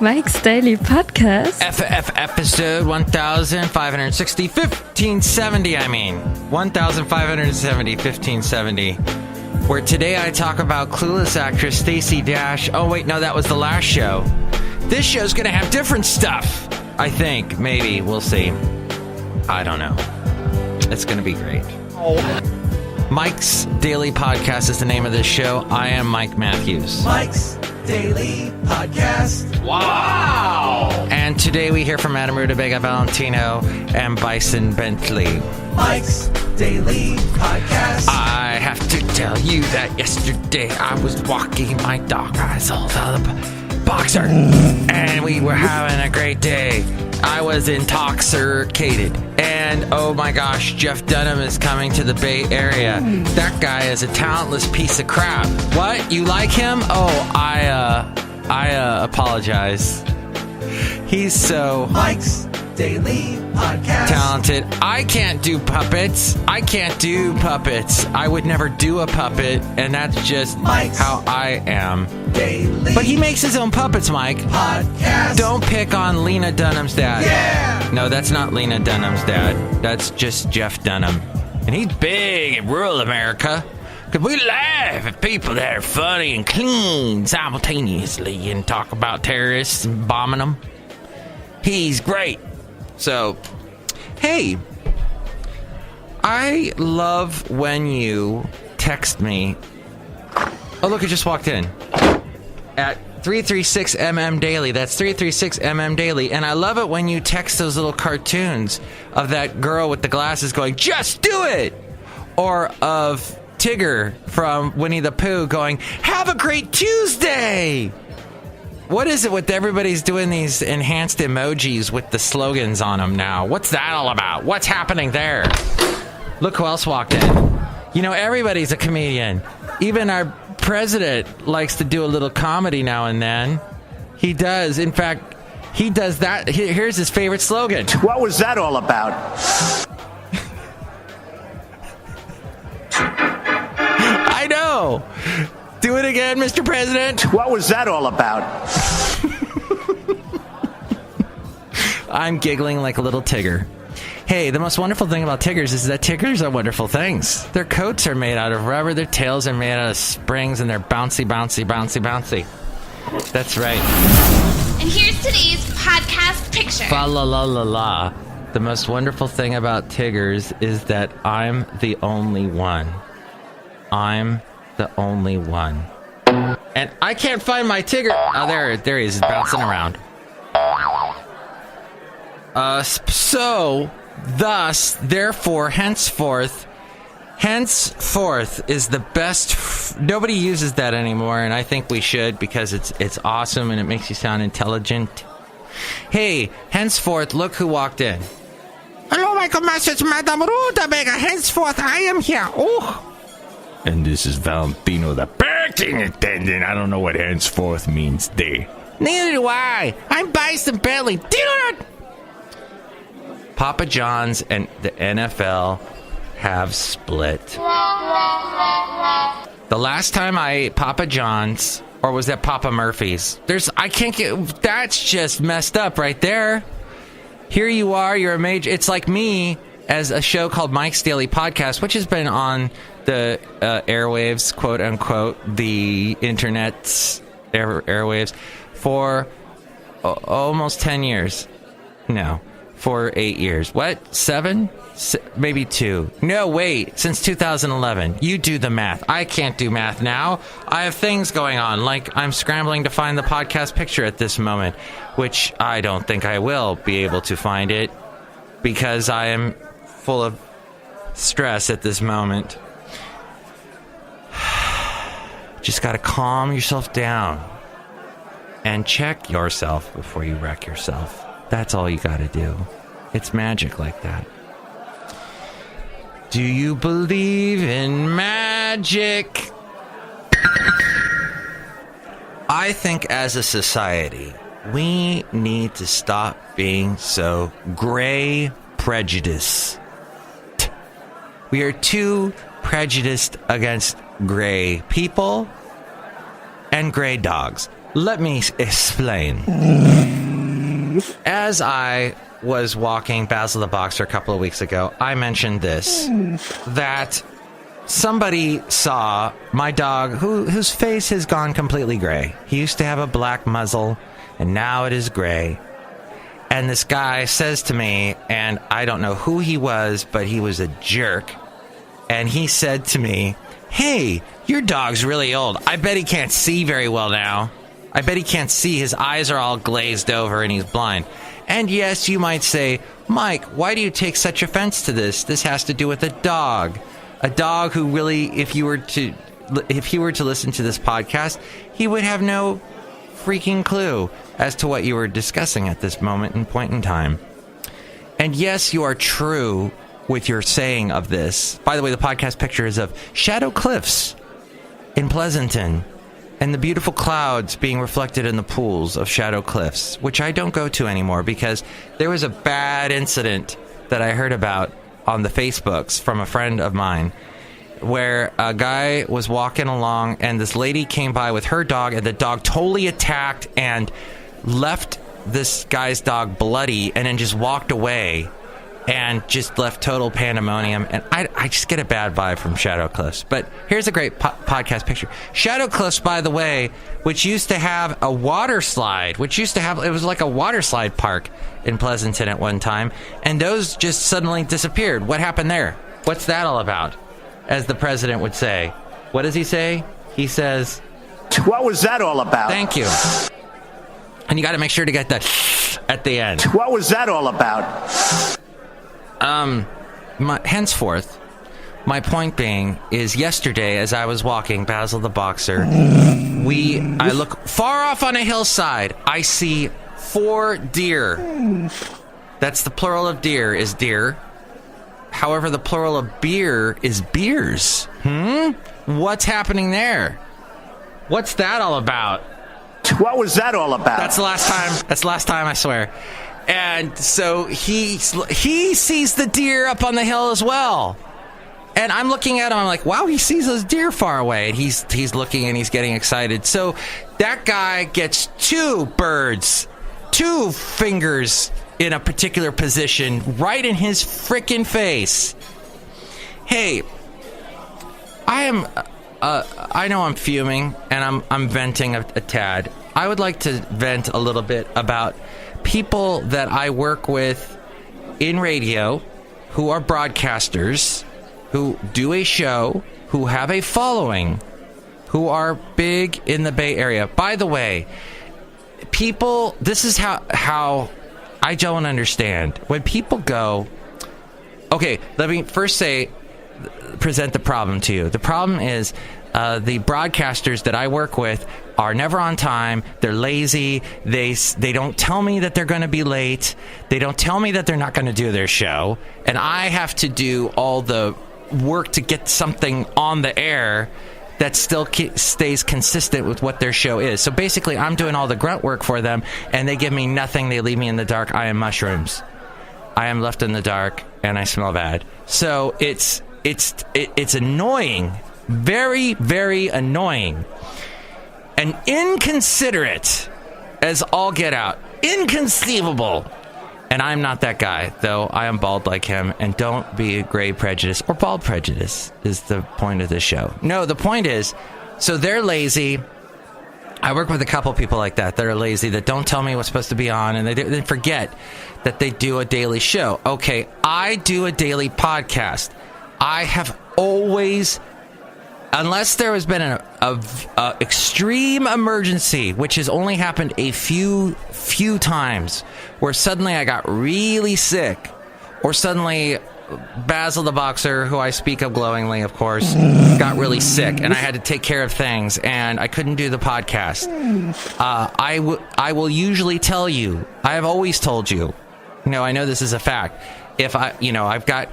Mike's Daily Podcast. episode 1560, 1570, 1570, where today I talk about clueless actress Stacey Dash. Oh, wait, no, that was the last show. This show's gonna have different stuff. I think, maybe, we'll see. I don't know. It's gonna be great. Mike's Daily Podcast is the name of this show. I am Mike Matthews. Mike's Daily Podcast. Wow! And today we hear from Madame Rootabega, Valentino, and Bison Bentley. Mike's Daily Podcast. I have to tell you that yesterday I was walking my dog. I saw the boxer, and we were having a great day. I was intoxicated. And oh my gosh, Jeff Dunham is coming to the Bay Area. That guy is a talentless piece of crap. What? You like him? Oh, I apologize. He's so Mike's Daily Podcast. Talented. I can't do puppets. I would never do a puppet, and that's just Mike's how I am. Daily But he makes his own puppets, Mike. Podcast. Don't pick on Lena Dunham's dad. Yeah! No, that's not Lena Dunham's dad. That's just Jeff Dunham. And he's big in rural America. Because we laugh at people that are funny and clean simultaneously and talk about terrorists and bombing them. He's great. So, hey, I love when you text me. Oh, look, it just walked in. At 336mm Daily. That's 336mm Daily. And I love it when you text those little cartoons of that girl with the glasses going, just do it! Or of Tigger from Winnie the Pooh going, have a great Tuesday! What is it with everybody's doing these enhanced emojis with the slogans on them now? What's that all about? What's happening there? Look who else walked in. You know, everybody's a comedian. Even our president likes to do a little comedy now and then. He does. In fact, he does that. Here's his favorite slogan. What was that all about? I know. Do it again, Mr. President. What was that all about? I'm giggling like a little Tigger. Hey, the most wonderful thing about Tiggers is that Tiggers are wonderful things. Their coats are made out of rubber, their tails are made out of springs, and they're bouncy, bouncy, bouncy, bouncy. That's right. And here's today's podcast picture. Fa la la la la. The most wonderful thing about Tiggers is that I'm the only one. I'm the only one. And I can't find my Tigger. Oh, there he is. He's bouncing around. Therefore, henceforth is the best. Nobody uses that anymore, and I think we should because it's awesome and it makes you sound intelligent. Hey, henceforth, look who walked in. Hello, Michael Masters, Madame Rootabega. Henceforth, I am here. Oh. And this is Valentino, the parking attendant. I don't know what henceforth means there. Neither do I. I'm Bison Bentley. Papa John's and the NFL have split. The last time I ate Papa John's, or was that Papa Murphy's? That's just messed up right there. Here you are, you're a major. It's like me as a show called Mike's Daily Podcast, which has been on the airwaves, quote unquote, the internet's airwaves for almost 10 years. No, for 8 years. What? 7? Maybe 2. No, wait, since 2011. You do the math. I can't do math now. I have things going on, like I'm scrambling to find the podcast picture at this moment, which I don't think I will be able to find it because I am full of stress at this moment. Just gotta calm yourself down and check yourself before you wreck yourself. That's all you gotta do. It's magic like that. Do you believe in magic? I think as a society, we need to stop being so gray prejudiced. We are too prejudiced against gray people and gray dogs. Let me explain. As I was walking Basil the Boxer a couple of weeks ago, I mentioned this, that somebody saw my dog whose face has gone completely gray. He used to have a black muzzle, and now it is gray. And this guy says to me, and I don't know who he was, but he was a jerk. And he said to me, "Hey, your dog's really old. I bet he can't see very well now. I bet he can't see. His eyes are all glazed over and he's blind." And yes, you might say, "Mike, why do you take such offense to this? This has to do with a dog. A dog who really, if he were to listen to this podcast, he would have no freaking clue as to what you were discussing at this moment and point in time." And yes, you are true with your saying of this. By the way, the podcast picture is of Shadow Cliffs in Pleasanton and the beautiful clouds being reflected in the pools of Shadow Cliffs, which I don't go to anymore because there was a bad incident that I heard about on the Facebooks from a friend of mine, where a guy was walking along and this lady came by with her dog, and the dog totally attacked and left this guy's dog bloody and then just walked away and just left total pandemonium. And I just get a bad vibe from Shadow Cliffs. But here's a great podcast picture. Shadow Cliffs, by the way, which used to have a water slide, it was like a water slide park in Pleasanton at one time, and those just suddenly disappeared. What happened there? What's that all about? As the president would say. What does he say? He says, What was that all about? "Thank you." And you got to make sure to get that at the end. What was that all about? Henceforth, my point being is, yesterday as I was walking Basil the Boxer, I look far off on a hillside. I see 4 deer. That's the plural of deer is deer. However, the plural of beer is beers. What's happening there? What's that all about? What was that all about? That's the last time, I swear. And so he sees the deer up on the hill as well. And I'm looking at him, I'm like, wow, he sees those deer far away. And he's looking and he's getting excited. So that guy gets 2 birds, 2 fingers in a particular position right in his frickin' face. Hey, I know I'm fuming and I'm venting a tad. I would like to vent a little bit about people that I work with in radio who are broadcasters, who do a show, who have a following, who are big in the Bay Area. By the way, people, this is how I don't understand. When people go, okay, let me first present the problem to you. The problem is the broadcasters that I work with are never on time. They're lazy. They don't tell me that they're going to be late. They don't tell me that they're not going to do their show. And I have to do all the work to get something on the air that still stays consistent with what their show is. So basically, I'm doing all the grunt work for them, and they give me nothing. They leave me in the dark. I am mushrooms. I am left in the dark, and I smell bad. So it's annoying. Very, very annoying. And inconsiderate as all get out. Inconceivable. And I'm not that guy, though I am bald like him. And don't be a gray prejudice or bald prejudice is the point of this show. No, the point is, so they're lazy. I work with a couple people like that are lazy, that don't tell me what's supposed to be on, and they forget that they do a daily show. Okay, I do a daily podcast. I have always, unless there has been an extreme emergency, which has only happened a few times, where suddenly I got really sick, or suddenly Basil the Boxer, who I speak of glowingly, of course, got really sick, and I had to take care of things, and I couldn't do the podcast. I will usually tell you, I have always told you, I know this is a fact. If I've got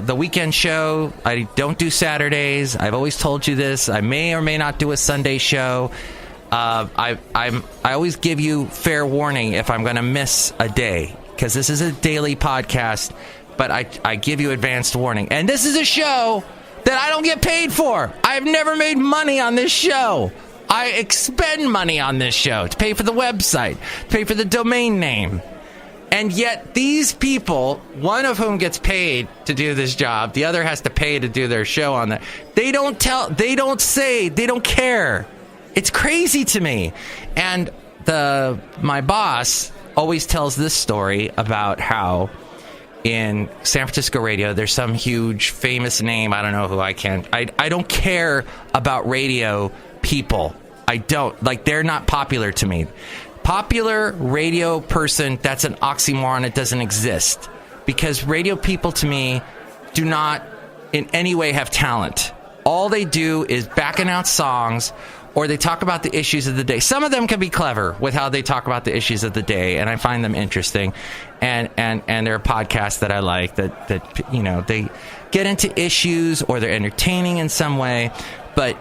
the weekend show. I don't do Saturdays. I've always told you this. I may or may not do a Sunday show. I always give you fair warning if I'm going to miss a day, because this is a daily podcast. But I give you advanced warning. And this is a show that I don't get paid for. I've never made money on this show. I expend money on this show to pay for the website, to pay for the domain name. And yet these people, one of whom gets paid to do this job, the other has to pay to do their show on that. They don't say, they don't care. It's crazy to me. And my boss always tells this story about how in San Francisco radio, there's some huge famous name. I don't know who. I don't care about radio people. I don't. Like, they're not popular to me. Popular radio person, that's an oxymoron. It doesn't exist. Because radio people to me do not in any way have talent. All they do is back announce songs, or they talk about the issues of the day. Some of them can be clever with how they talk about the issues of the day, and I find them interesting. And there are podcasts that I like that you know, they get into issues or they're entertaining in some way. But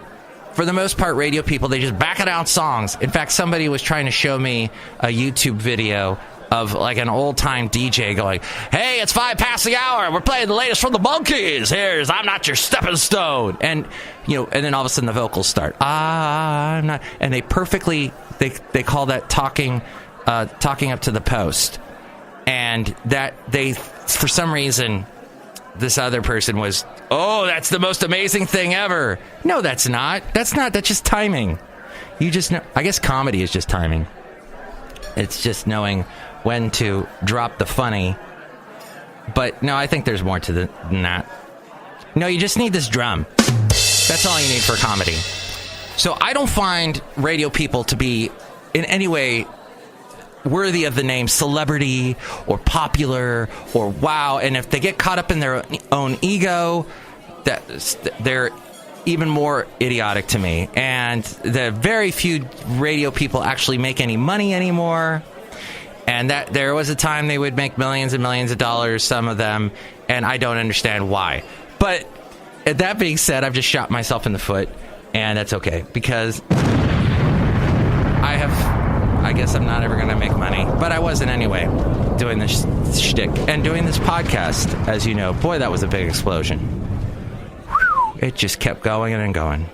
for the most part, radio people, they just back announce songs. In fact, somebody was trying to show me a YouTube video of like an old-time DJ going, "Hey, it's 5 past the hour. We're playing the latest from the Monkees. Here's I'm Not Your Stepping Stone." And, you know, and then all of a sudden the vocals start. I'm not. And they perfectly, they call that talking up to the post. And that they, for some reason, this other person was, "Oh, that's the most amazing thing ever." No, that's not. That's just timing. You just know. I guess comedy is just timing. It's just knowing when to drop the funny. But no, I think there's more to than that. No, you just need this drum. That's all you need for comedy. So I don't find radio people to be in any way worthy of the name celebrity or popular or wow. And if they get caught up in their own ego, they're even more idiotic to me. And the very few radio people actually make any money anymore. And that there was a time they would make millions and millions of dollars, some of them, and I don't understand why. But that being said, I've just shot myself in the foot, and that's okay, because I guess I'm not ever going to make money, but I wasn't anyway, doing this shtick. And doing this podcast, as you know, boy, that was a big explosion. It just kept going and going.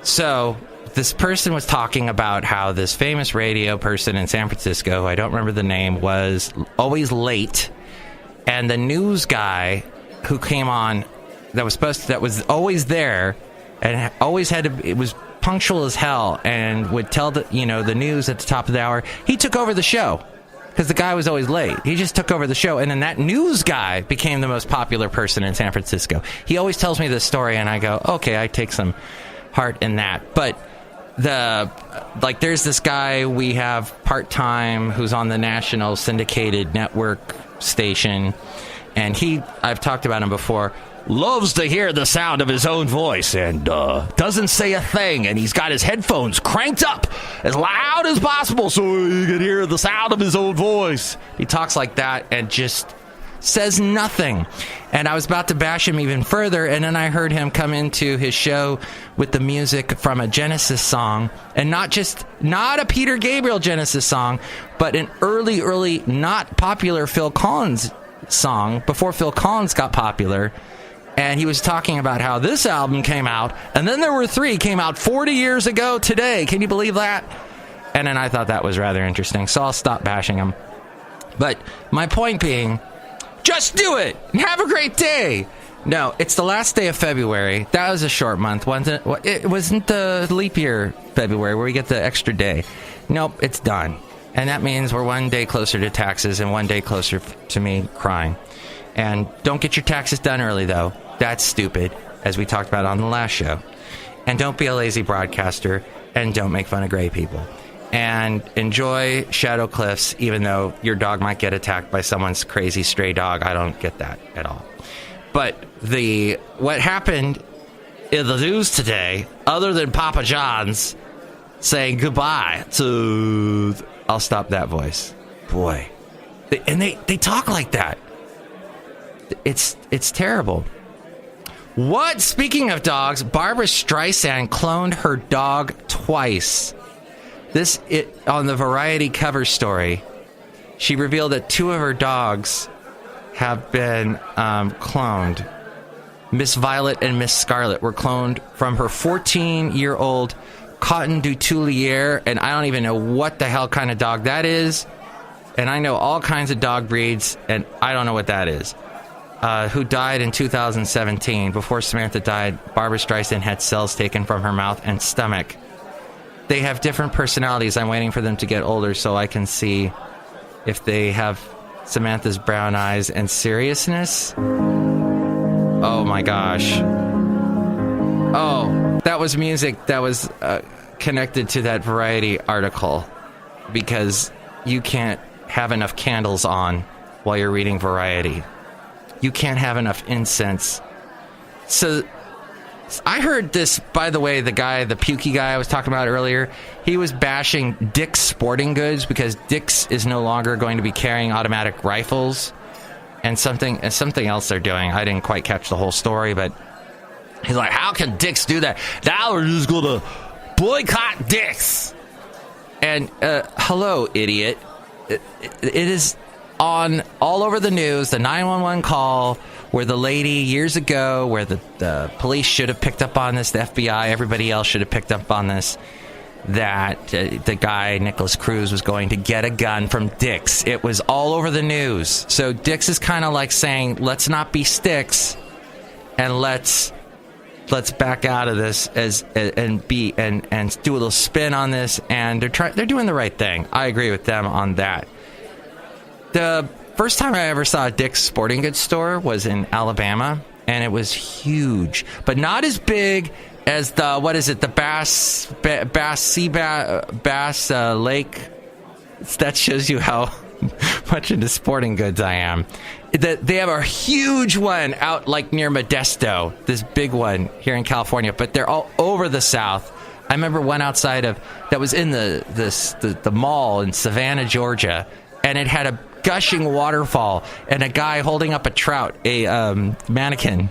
So this person was talking about how this famous radio person in San Francisco, I don't remember the name, was always late. And the news guy who came on that was always there and always it was punctual as hell and would tell the news at the top of the hour. He took over the show because the guy was always late. He just took over the show. And then that news guy became the most popular person in San Francisco. He always tells me this story and I go, okay, I take some heart in that. But there's this guy we have part-time who's on the national syndicated network station, and I've talked about him before, loves to hear the sound of his own voice and doesn't say a thing, and he's got his headphones cranked up as loud as possible so he can hear the sound of his own voice. He talks like that and just says nothing. And I was about to bash him even further, and then I heard him come into his show with the music from a Genesis song, and not a Peter Gabriel Genesis song, but an early not popular Phil Collins song before Phil Collins got popular. And he was talking about how this album came out, and then there were 3 came out 40 years ago today. Can you believe that? And then I thought that was rather interesting, so I'll stop bashing him. But my point being, just do it and have a great day. No, it's the last day of February. That was a short month, wasn't it? It wasn't the leap year February where we get the extra day. Nope, it's done. And that means we're 1 day closer to taxes and 1 day closer to me crying. And don't get your taxes done early, though. That's stupid, as we talked about on the last show. And don't be a lazy broadcaster, and don't make fun of gray people. And enjoy Shadow Cliffs, even though your dog might get attacked by someone's crazy stray dog. I don't get that at all. But what happened in the news today, other than Papa John's saying goodbye to... I'll stop that voice. Boy. They talk like that. It's terrible. What? Speaking of dogs, Barbra Streisand cloned her dog twice. On the Variety cover story, she revealed that 2 of her dogs have been cloned. Miss Violet and Miss Scarlet were cloned from her 14-year-old Cotton Dutulier, and I don't even know what the hell kind of dog that is. And I know all kinds of dog breeds, and I don't know what that is. Who died in 2017. Before Samantha died, Barbra Streisand had cells taken from her mouth and stomach. They have different personalities. I'm waiting for them to get older so I can see if they have Samantha's brown eyes and seriousness. Oh my gosh. Oh, that was music that was connected to that Variety article, because you can't have enough candles on while you're reading Variety. You can't have enough incense. So I heard this, by the way, the pukey guy I was talking about earlier, he was bashing Dick's Sporting Goods because Dick's is no longer going to be carrying automatic rifles, and something else they're doing. I didn't quite catch the whole story, but he's like, how can Dick's do that? Now we're just going to boycott Dick's. And hello, idiot. It is on all over the news, the 911 call where the lady years ago, where the police should have picked up on this, the FBI, everybody else should have picked up on this, that the guy, Nicholas Cruz, was going to get a gun from Dick's. It was all over the news. So Dick's is kind of like saying, let's not be sticks, and let's back out of this and do a little spin on this, and they're doing the right thing. I agree with them on that. The first time I ever saw a Dick's Sporting Goods store was in Alabama, and it was huge, but not as big as the Bass Lake. That shows you how much into sporting goods I am. They have a huge one out like near Modesto, this big one here in California, but they're all over the South. I remember one outside of that was in the mall in Savannah, Georgia, and it had a gushing waterfall and a guy holding up a trout, a mannequin.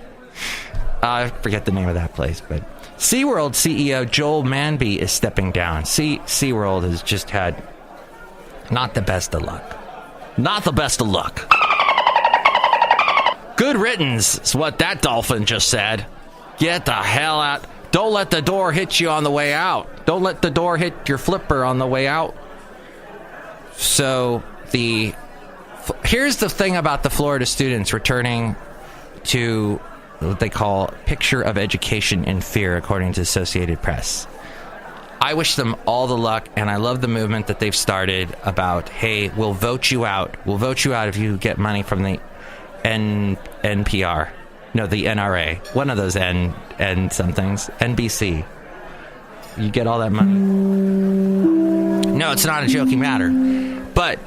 I forget the name of that place, but SeaWorld CEO Joel Manby is stepping down. SeaWorld has just had not the best of luck. Not the best of luck. Good riddance is what that dolphin just said. Get the hell out. Don't let the door hit you on the way out. Don't let the door hit your flipper on the way out. So here's the thing about the Florida students returning to what they call picture of education in fear, according to Associated Press. I wish them all the luck, and I love the movement that they've started about, hey, we'll vote you out. We'll vote you out if you get money from the NPR. No, the NRA. One of those N somethings. NBC. You get all that money. No, it's not a joking matter. But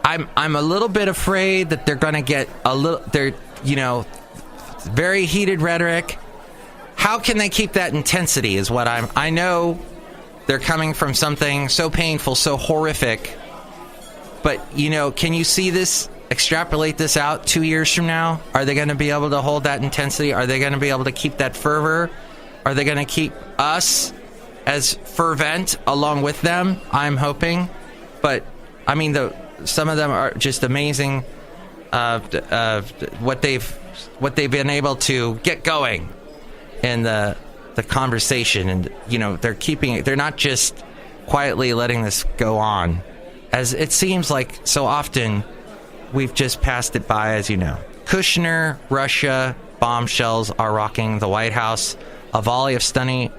I'm a little bit afraid that they're going to get very heated rhetoric. How can they keep that intensity is what I know they're coming from something so painful, so horrific. But, can you see this, extrapolate this out 2 years from now? Are they going to be able to hold that intensity? Are they going to be able to keep that fervor? Are they going to keep us as fervent along with them? I'm hoping. But, some of them are just amazing what they've been able to get going in the conversation, and they're not just quietly letting this go on, as it seems like so often we've just passed it by. As you know, Kushner, Russia bombshells are rocking the White House. A volley of stunning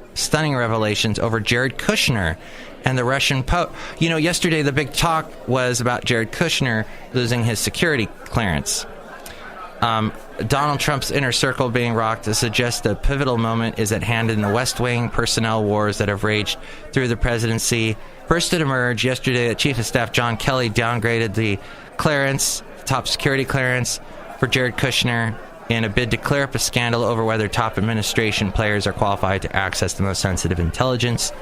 revelations over Jared Kushner and the Russian Pope. Yesterday the big talk was about Jared Kushner losing his security clearance. Donald Trump's inner circle being rocked to suggest a pivotal moment is at hand in the West Wing personnel wars that have raged through the presidency. First it emerged yesterday that Chief of Staff John Kelly downgraded the clearance, top security clearance, for Jared Kushner in a bid to clear up a scandal over whether top administration players are qualified to access the most sensitive intelligence.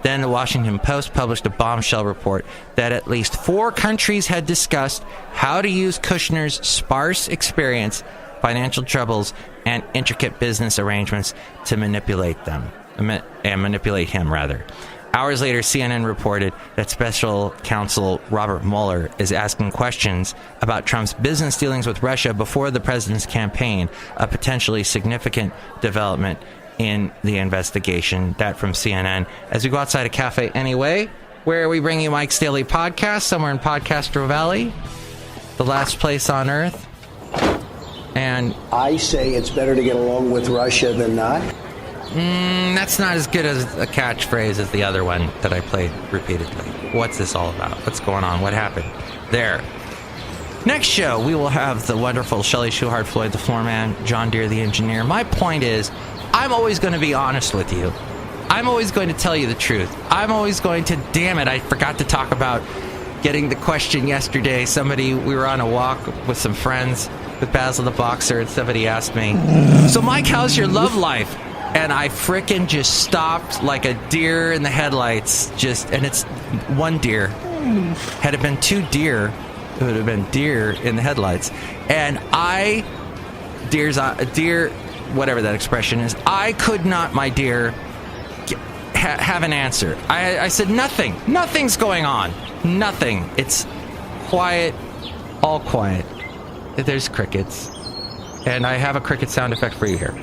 Then the Washington Post published a bombshell report that at least 4 countries had discussed how to use Kushner's sparse experience, financial troubles, and intricate business arrangements to manipulate him. Hours later, CNN reported that Special Counsel Robert Mueller is asking questions about Trump's business dealings with Russia before the president's campaign, a potentially significant development in the investigation. That from CNN. As we go outside a cafe anyway, where we bring you Mike's Daily Podcast, somewhere in Podcastro Valley, the last place on earth. And I say it's better to get along with Russia than not. That's not as good as a catchphrase as the other one that I played repeatedly. What's this all about? What's going on? What happened? There. Next show, we will have the wonderful Chely Shoehart, Floyd the Floorman, John Deere the engineer. My point is, I'm always going to be honest with you. I'm always going to tell you the truth. I'm always going to, damn it, I forgot to talk about getting the question yesterday. We were on a walk with some friends, with Basil the Boxer, and somebody asked me, so Mike, how's your love life? And I frickin' just stopped like a deer in the headlights. And it's one deer. Had it been two deer, it would have been deer in the headlights. And deer, whatever that expression is, I could not, my dear, have an answer. I said nothing. Nothing's going on. Nothing. It's quiet, all quiet. There's crickets. And I have a cricket sound effect for you here.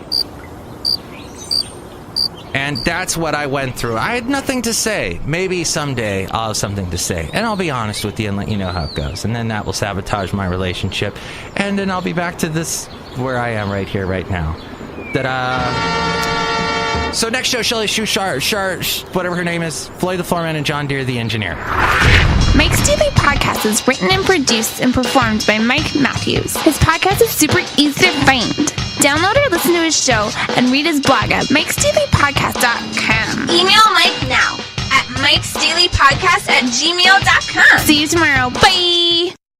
And that's what I went through. I had nothing to say. Maybe someday I'll have something to say. And I'll be honest with you and let you know how it goes. And then that will sabotage my relationship. And then I'll be back to this, where I am right here, right now. So next show, Chely Shoehart, whatever her name is, Floyd the Floorman, and John Deere the engineer. Mike's Daily Podcast is written and produced and performed by Mike Matthews. His podcast is super easy to find. Download or listen to his show and read his blog at MIKEs-DAILY-PODCAST.com. Email Mike now at MIKEs-DAILY-PODCAST@gmail.com. See you tomorrow. Bye!